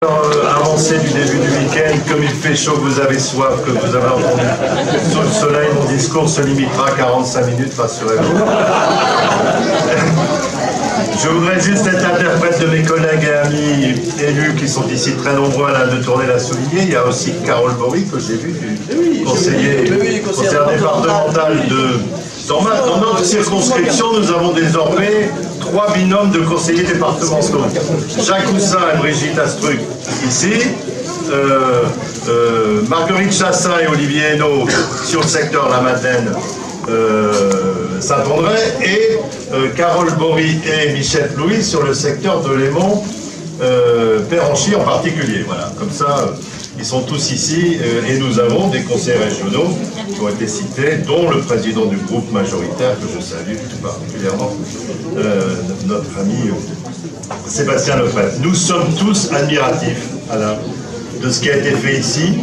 Avancé du début du week-end, comme il fait chaud, vous avez soif, que vous avez entendu sous le soleil, mon discours se limitera à 45 minutes, rassurez-vous. Je voudrais juste être interprète de mes collègues et amis élus qui sont ici très nombreux. Alain de Tournay l'a souligné. Il y a aussi Carole Bory, que j'ai vu, du conseiller départemental de... Dans notre circonscription, nous avons désormais 3 binômes de conseillers départementaux. Jacques Houssin et Brigitte Astruc ici, Marguerite Chassin et Olivier Hainaut sur le secteur La Madeleine, Saint-André, et Carole Bory et Michel Louis sur le secteur de Lémont, Péranchy en particulier. Voilà, comme ça, ils sont tous ici et nous avons des conseillers régionaux qui ont été cités, dont le président du groupe majoritaire, que je salue tout particulièrement, notre ami Sébastien Lefebvre. Nous sommes tous admiratifs, Alain, de ce qui a été fait ici.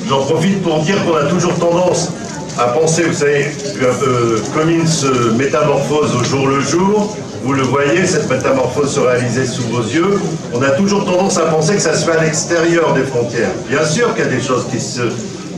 J'en profite pour dire qu'on a toujours tendance à penser, vous savez, que Comines se métamorphose au jour le jour. Vous le voyez, cette métamorphose se réalisait sous vos yeux. On a toujours tendance à penser que ça se fait à l'extérieur des frontières. Bien sûr qu'il y a des choses qui se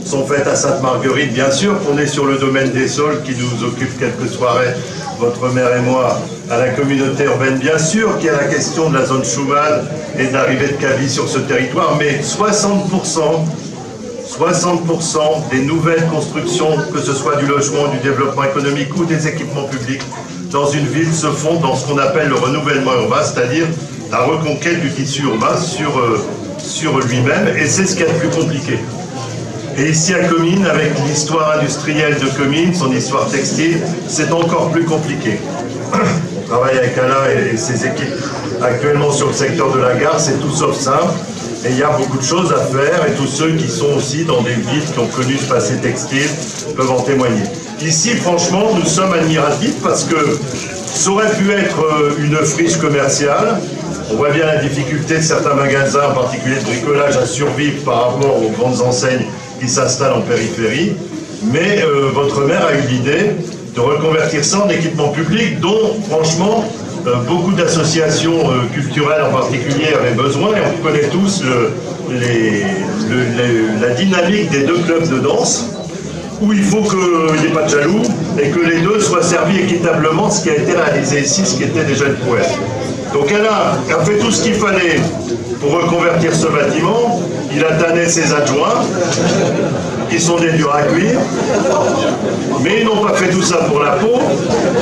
sont faites à Sainte-Marguerite, bien sûr qu'on est sur le domaine des sols qui nous occupe quelques soirées, votre mère et moi, à la communauté urbaine. Bien sûr qu'il y a la question de la zone Schuman et de l'arrivée de Kaby sur ce territoire, mais 60% des nouvelles constructions, que ce soit du logement, du développement économique ou des équipements publics, dans une ville se font dans ce qu'on appelle le renouvellement urbain, c'est-à-dire la reconquête du tissu urbain sur lui-même, et c'est ce qui est le plus compliqué. Et ici à Comines, avec l'histoire industrielle de Comines, son histoire textile, c'est encore plus compliqué. On travaille avec Alain et ses équipes actuellement sur le secteur de la gare, c'est tout sauf simple. Et il y a beaucoup de choses à faire, et tous ceux qui sont aussi dans des villes qui ont connu ce passé textile peuvent en témoigner. Ici, franchement, nous sommes admiratifs parce que ça aurait pu être une friche commerciale. On voit bien la difficulté de certains magasins, en particulier de bricolage, à survivre par rapport aux grandes enseignes qui s'installent en périphérie. Mais votre maire a eu l'idée de reconvertir ça en équipement public, dont, franchement, beaucoup d'associations culturelles en particulier avaient besoin, et on connaît tous la dynamique des 2 clubs de danse, où il faut qu'il n'y ait pas de jaloux et que les 2 soient servis équitablement, ce qui a été réalisé ici, ce qui était déjà une prouesse. Donc Alain a fait tout ce qu'il fallait pour reconvertir ce bâtiment. Il a tanné ses adjoints, qui sont des durs à cuire, mais ils n'ont pas fait tout ça pour la peau,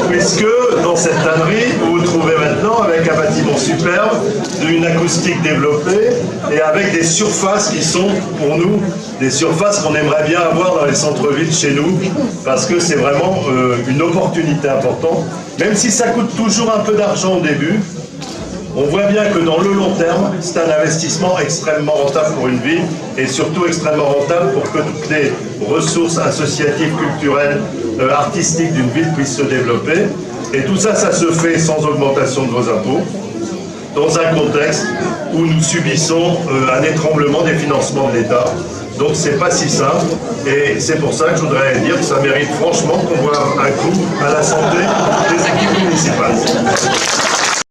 puisque dans cette tannerie, vous vous trouvez maintenant avec un bâtiment superbe, une acoustique développée, et avec des surfaces qui sont, pour nous, des surfaces qu'on aimerait bien avoir dans les centres-villes chez nous, parce que c'est vraiment une opportunité importante, même si ça coûte toujours un peu d'argent au début. On voit bien que dans le long terme, c'est un investissement extrêmement rentable pour une ville, et surtout extrêmement rentable pour que toutes les ressources associatives, culturelles, artistiques d'une ville puissent se développer. Et tout ça, ça se fait sans augmentation de vos impôts, dans un contexte où nous subissons un étranglement des financements de l'État. Donc c'est pas si simple, et c'est pour ça que je voudrais dire que ça mérite franchement qu'on voit un coup à la santé des équipes municipales.